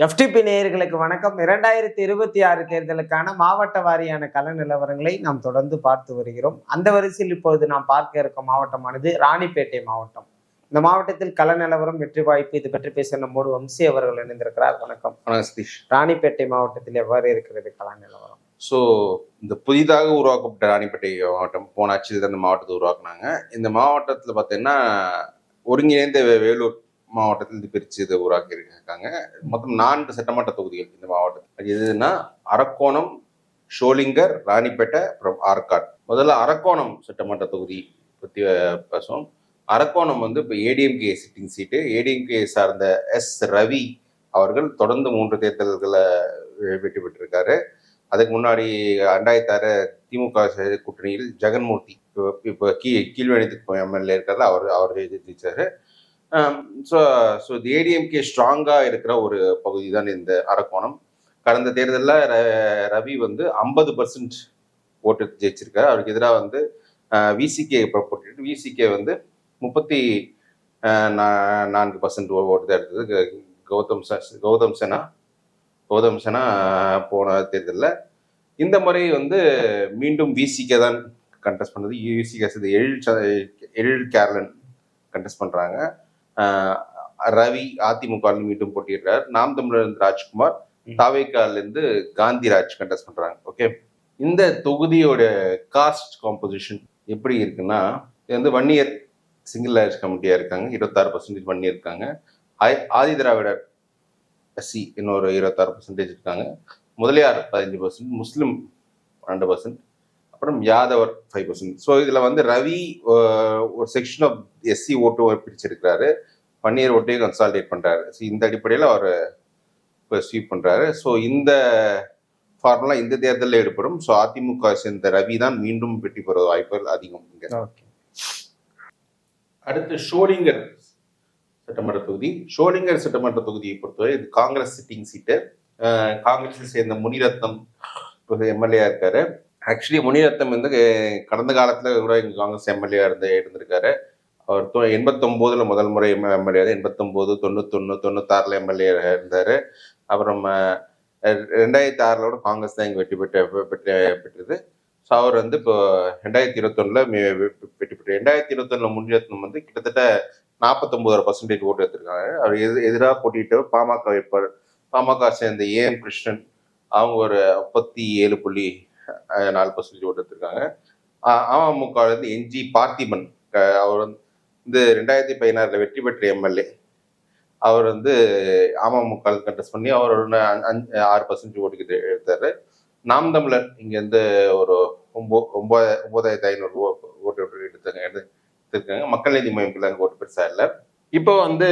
FTP நேயர்களுக்கு வணக்கம். 2026 தேர்தலுக்கான மாவட்ட வாரியான கள நிலவரங்களை நாம் தொடர்ந்து பார்த்து வருகிறோம். அந்த வரிசையில் இப்பொழுது நாம் பார்க்க இருக்கும் மாவட்டமானது ராணிப்பேட்டை மாவட்டம். இந்த மாவட்டத்தில் கள நிலவரம், வெற்றி வாய்ப்பு இது பற்றி பேச நம்மோடு வம்சி அவர்கள் இணைந்திருக்கிறார். வணக்கம். சதீஷ். ராணிப்பேட்டை மாவட்டத்தில் எவ்வாறு இருக்கிறது கள நிலவரம்? ஸோ இந்த புதிதாக உருவாக்கப்பட்ட ராணிப்பேட்டை மாவட்டம் போன ஆட்சியில் இந்த மாவட்டத்தை உருவாக்குனாங்க. இந்த மாவட்டத்தில் பார்த்தீங்கன்னா ஒருங்கிணைந்த வேலூர் மாவட்டத்தில் பிரித்து இதை உருவாக்கி இருக்காங்க. மொத்தம் 4 சட்டமன்ற தொகுதிகள் இந்த மாவட்டம். அது எதுன்னா அரக்கோணம், ஷோலிங்கர், ராணிப்பேட்டை, அப்புறம் ஆற்காடு. முதல்ல அரக்கோணம் சட்டமன்ற தொகுதி பற்றி பேசுவோம். அரக்கோணம் வந்து இப்போ ஏடிஎம்கே சிட்டிங் சீட்டு. ஏடிஎம்கே சார்ந்த ரவி அவர்கள் தொடர்ந்து 3 தேர்தல்களை வெற்றி பெற்றிருக்காரு. அதுக்கு முன்னாடி 2006 திமுக கூட்டணியில் ஜெகன்மூர்த்தி இப்போ கீழ்வணித்துக்கு எம்எல்ஏ இருக்காரு, அவர் ஜெயிச்சாரு. ஸோ இது ஏடிஎம்கே ஸ்ட்ராங்காக இருக்கிற ஒரு பகுதி தான் இந்த அரக்கோணம். கடந்த தேர்தலில் ரவி வந்து 50% ஓட்டு ஜெயிச்சிருக்காரு. அவருக்கு எதிராக வந்து விசிகே போட்டிட்டு விசிகே வந்து 34% ஓட்டு தான் எடுத்தது. கௌதம் சேனா போன தேர்தலில். இந்த முறை வந்து மீண்டும் விசிகே தான் கண்டெஸ்ட் பண்ணது. விசிகே எழில் கேரளன் கண்டெஸ்ட் பண்ணுறாங்க. ரவி அதிமுக மீண்டும் போட்டிடுறார். நாம் தமிழர் ராஜ்குமார், தாவேக்காலேருந்து காந்திராஜ் கண்டெஸ்ட் பண்றாங்க. ஓகே, இந்த தொகுதியோட காஸ்ட் காம்போசிஷன் எப்படி இருக்குன்னா, இது வந்து 1 இயர் சிங்கிள் லேயர்ஸ் கமிட்டியா இருக்காங்க. 26% 1 இயர் இருக்காங்க. ஆதி திராவிடர் எஸ்சி இன்னொரு 26% இருக்காங்க. முதலியார் 15%, முஸ்லிம் 2%, அப்புறம் யாதவர் 5%. ஸோ இதுல வந்து ரவி ஒரு செக்ஷன் ஆஃப் எஸ்சி ஓட்டு பிரிச்சிருக்கிறாரு. 1 இயர் ஓட்டையும் கன்சாலிடேட் பண்றாரு. ஸோ இந்த அடிப்படையில் அவர் ஸ்வீப் பண்றாரு. ஸோ இந்த ஃபார்முலா இந்த தேர்தலில் எடுப்படும். ஸோ அதிமுக சேர்ந்த ரவி தான் மீண்டும் வெற்றி பெற வாய்ப்புகள் அதிகம். அடுத்து ஷோலிங்கர் சட்டமன்ற தொகுதி. ஷோலிங்கர் சட்டமன்ற தொகுதியை பொறுத்தவரை இது காங்கிரஸ் சிட்டிங் சீட்டு. காங்கிரஸை சேர்ந்த முனிரத்னம் எம்எல்ஏ இருக்காரு. ஆக்சுவலி முனிரத்னம் வந்து கடந்த காலத்துல கூட இங்க காங்கிரஸ் எம்எல்ஏ இருந்திருக்காரு. அவர் 89 முதல் முறை எம்எல்ஏ, 89, 91, 96 எம்எல்ஏ இருந்தாரு. அப்புறம் 2006 காங்கிரஸ் தான் இங்க வெற்றி பெற்றது. ஸோ அவர் வந்து இப்போ 2021 வெற்றி பெற்று 2021 முனிரத்னம் வந்து கிட்டத்தட்ட 49% ஓட்டு எடுத்திருக்காங்க. அவர் எதிராக போட்டிட்டு பாமக வேட்பாளர், பாமக சேர்ந்த ஏஎம் கிருஷ்ணன், அவங்க ஒரு 37.4% ஓட்டு எடுத்திருக்காங்க. அமமுக வந்து என்ஜி பார்த்திபன், அவர் வந்து 2016 வெற்றி பெற்ற எம்எல்ஏ, அவர் வந்து அமமுக கண்டெஸ்ட் பண்ணி அவர் 6% ஓட்டுக்கு எடுத்தாரு. நாம் தமிழர் இங்க இருந்து ஒரு 9,500 ஓட்டு எடுத்திருக்காங்க. மக்கள் நீதி மையம் ஓட்டு பெருசா இல்லை. இப்போ வந்து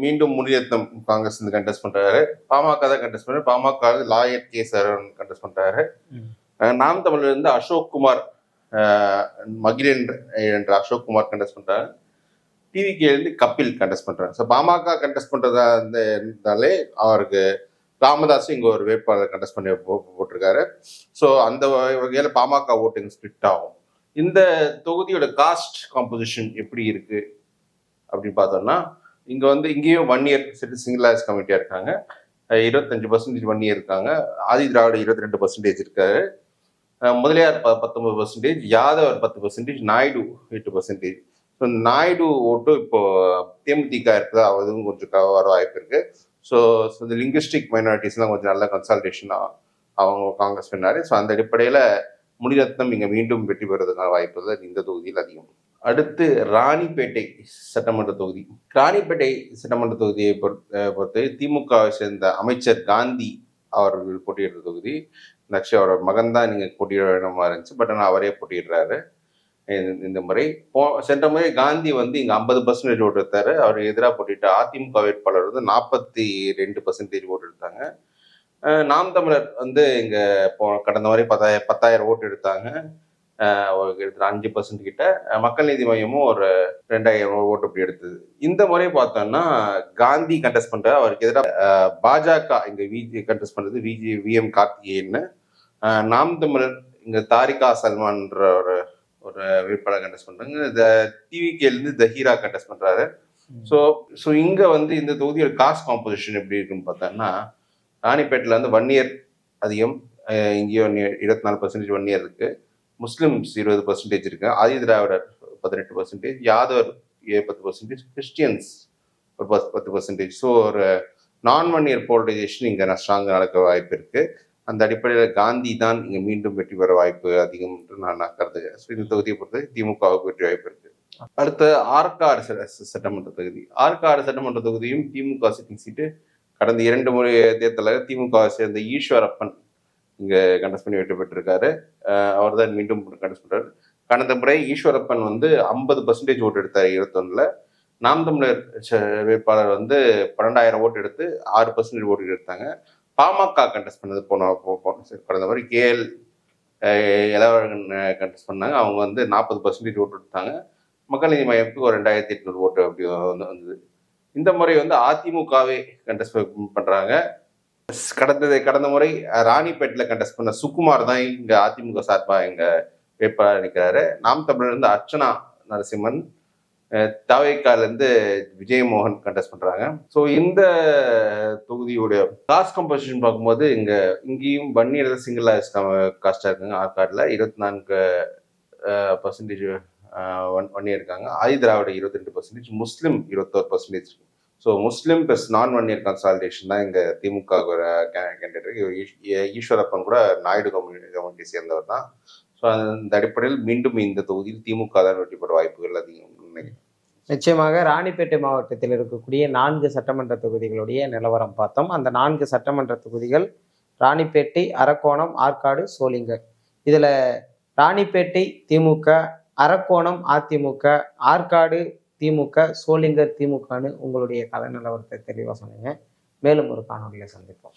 மீண்டும் முனிரத்னம் காங்கிரஸ் கண்டெஸ்ட் பண்றாரு. பாமக தான் கண்டெஸ்ட் பண்றாரு. PMK lawyer K Saravanan contest பண்றாரு. நாம் தமிழர் இருந்து அசோக் குமார், மகிழன் என்ற அசோக் குமார் கண்டெஸ்ட் பண்றாரு. டிவிகே இருந்து கபில் கண்டெஸ்ட் பண்றாரு. ஸோ பாமக கண்டெஸ்ட் பண்றதா இருந்தாலே அவருக்கு ராமதாஸ் இங்க ஒரு வேட்பாளர் கண்டெஸ்ட் பண்ணி போட்டிருக்காரு. ஸோ அந்த வகையில பாமக ஓட்டிங் ஸ்பிளிட் ஆகும். இந்த தொகுதியோட காஸ்ட் காம்போசிஷன் எப்படி இருக்கு அப்படின்னு பார்த்தோம்னா, இங்க வந்து இங்கேயும் 1 இயர் சிங்கிள் லேயர்ஸ் கமிட்டியா இருக்காங்க. 25% 1 இயர் இருக்காங்க. ஆதி திராவிட 22% இருக்காரு. முதலியார் 19%, யாதவர் 10%, நாயுடு 8%. ஸோ நாயுடு ஓட்டு இப்போ தேமுதிக இருக்கிறதா அதுவும் கொஞ்சம் வர வாய்ப்பு இருக்கு. ஸோ இந்த லிங்குஸ்டிக் மைனாரிட்டிஸ்லாம் கொஞ்சம் நல்ல கன்சல்டேஷன் அவங்க காங்கிரஸ் பண்ணாரு. ஸோ அந்த அடிப்படையில் முனிரத்னம் இங்கே மீண்டும் வெற்றி பெறுவதற்கான வாய்ப்புகள் இந்த தொகுதியில் அதிகம். அடுத்து ராணிப்பேட்டை சட்டமன்ற தொகுதி. ராணிப்பேட்டை சட்டமன்ற தொகுதியை பொறுத்து திமுக சேர்ந்த அமைச்சர் காந்தி அவர்கள் போட்டியிடுற தொகுதி. ஆக்சுவலி அவரோட மகன் தான் நீங்க போட்டியிட வேணுமா இருந்துச்சு. பட் ஆனால் அவரே போட்டியிடுறாரு இந்த முறை. சென்ற முறை காந்தி வந்து இங்க 50% ஓட்டு எடுத்தாரு. அவர் எதிராக போட்டிட்டு அதிமுக வேட்பாளர் வந்து 42% ஓட்டு எடுத்தாங்க. நாம் தமிழர் வந்து இங்க கடந்த முறை 10,000 ஓட்டு எடுத்தாங்க. 5% கிட்ட. மக்கள் நீதி மையமும் ஒரு 2,000 ஓட்டு அப்படி எடுத்தது. இந்த முறை பார்த்தோம்னா காந்தி கண்டெஸ்ட் பண்ற, அவருக்கு எதிராக பாஜக இங்க கண்டெஸ்ட் பண்றது விஎம் கார்த்திகேயன். நாம் தமிழர் இங்க தாரிகா சல்மான்ற ஒரு வேட்பாளர் கண்டெஸ்ட் பண்றாங்க. டிவிகேல இருந்து தஹீரா கண்டெஸ்ட் பண்றாரு. ஸோ இங்க வந்து இந்த தொகுதியோட காஸ்ட் காம்போசிஷன் எப்படி இருக்குன்னு பார்த்தோம்னா, ராணிப்பேட்டில் வந்து வன்னியர் அதிகம், இங்கேயும் 24% வன்னியர் இருக்கு, முஸ்லிம்ஸ் 20% இருக்கு, ஆதி திராவிடர் 18%, யாதவர் 10%, கிறிஸ்டியன்ஸ் ஒரு 10%. ஸோ ஒரு நான் வன்னியர் போலரைசேஷன் இங்கே ஸ்ட்ராங்காக நடக்க வாய்ப்பு இருக்கு. அந்த அடிப்படையில் காந்தி தான் இங்கே மீண்டும் வெற்றி பெற வாய்ப்பு அதிகம் என்று நான் கருதுகிறேன். ஸோ இந்த தொகுதியை பொறுத்து திமுகவுக்கு வெற்றி வாய்ப்பு இருக்கு. அடுத்து ஆற்காடு சட்டமன்ற தொகுதி. ஆற்காடு சட்டமன்ற தொகுதியும் திமுக சிட்டிங் சீட்டு. கடந்த 2 முறை தேர்தலில் திமுக சேர்ந்த ஈஸ்வரப்பன் இங்க கண்டஸ்ட் பண்ணி வெற்றி பெற்றிருக்காரு. அவர் தான் மீண்டும் கண்டஸ்ட் பண்றாரு. கடந்த முறை ஈஸ்வரப்பன் வந்து 50% ஓட்டு எடுத்தார் 21ல. நாம் தமிழர் வேட்பாளர் வந்து 12,000 ஓட்டு எடுத்து 6% ஓட்டு எடுத்தாங்க. பாமக கண்டஸ்ட் பண்ணது கடந்த மாதிரி KL இளவழகன் கண்டஸ்ட் பண்ணாங்க. அவங்க வந்து 40% ஓட்டு எடுத்தாங்க. மக்கள் நீதி மையத்துக்கு ஒரு 2,800 ஓட்டு அப்படி வந்தது. இந்த முறை வந்து அதிமுகவே கண்டஸ்ட் பண்றாங்க. கடந்த முறை ராணிப்பேட்டில் கண்டஸ்ட் பண்ண சுகுமார் தான் இங்க அதிமுக சார்பா எங்க வேட்பாளர் நிற்கிறாரு. நாம் தமிழர் இருந்து அர்ச்சனா நரசிம்மன், தவேகால இருந்து விஜயமோகன் கண்டஸ்ட் பண்றாங்க. ஸோ இந்த தொகுதியுடைய காஸ்ட் கம்போசிஷன் பார்க்கும்போது இங்கேயும் வன்னியர் சிங்கிள் காஸ்டா இருக்காங்க. ஆற்காடுல 24% வன்னியர் இருக்காங்க, ஆதி திராவிட 22%, முஸ்லிம் 21%. ஸோ முஸ்லிம் பிளஸ் நான் வன்னியர் கன்சாலிடேஷன் தான் இங்க திமுக கேண்டிடேட். ஈஸ்வரப்பன் கூட நாயுடு கம்யூனிட்டி சேர்ந்தவர் தான். ஸோ அந்த அடிப்படையில் மீண்டும் இந்த தொகுதியில் திமுக தான் வெற்றி பெற வாய்ப்புகள் அதிகம். நிச்சயமாக ராணிப்பேட்டை மாவட்டத்தில் இருக்கக்கூடிய 4 சட்டமன்ற தொகுதிகளுடைய நிலவரம் பார்த்தோம். அந்த 4 சட்டமன்ற தொகுதிகள் ராணிப்பேட்டை, அரக்கோணம், ஆற்காடு, சோளிங்கர். இதுல ராணிப்பேட்டை திமுக, அரக்கோணம் அதிமுக, ஆற்காடு திமுக, சோளிங்கர் திமுகன்னு உங்களுடைய கள நிலவரத்தை தெளிவாக சொன்னீங்க. மேலும் ஒரு காணொலியை சந்திப்போம்.